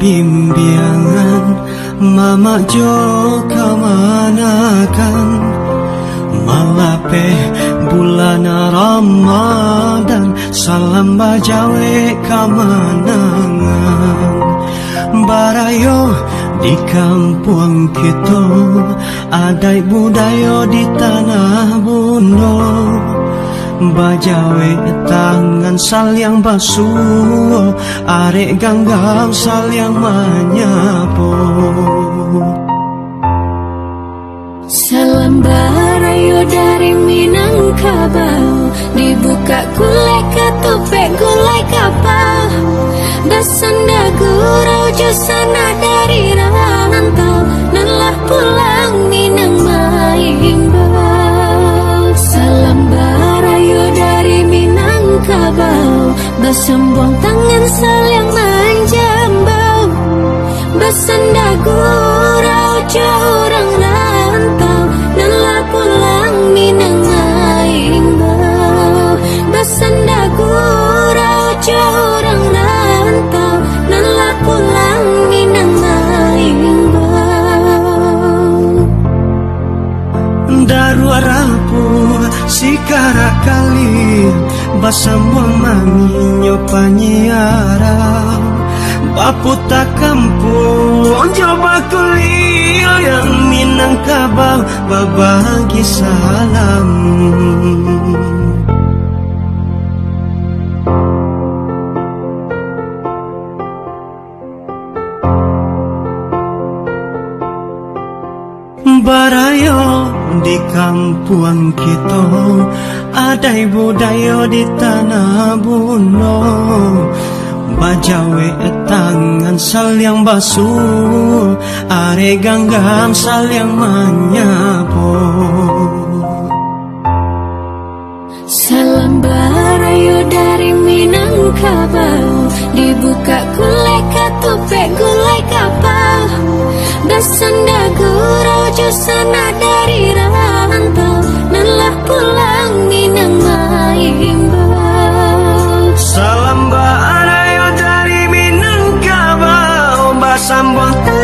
bimbiangan mama jo kamanakan malape bulan Ramadan salam bajawe kamanangan barayo di kampung kita adai budaya di tanah bundo bajawe tangan saling basuh arek ganggam saling menyapu salam barayo dari Minangkabau dibuka gulai ketopek gulai kapal dasanda gurau jusana dari rantau lelah pulang Minang Maimbau salam barayo dari Minangkabau besembuang tangan saling menjambau basanda gurau jorang rantau lelah pulang Minang Maimbau basanda gurau jorang rantau lelah pulang Minang Maimbau daru arapu sikara kali basambuang manginyo panyiarang baputa kampung coba kuliah yang Minangkabau babagi salam barayo di kampung kita adai budaya di tanah bundo bajawe tangan saling basuh are ganggam saling menyapu salam barayo dari Minangkabau dibuka gulai ketopek gulai kapal dasanda gurau jusana dari rantau lelah pulang Minang Maimbau salam barayo dari Minangkabau basambang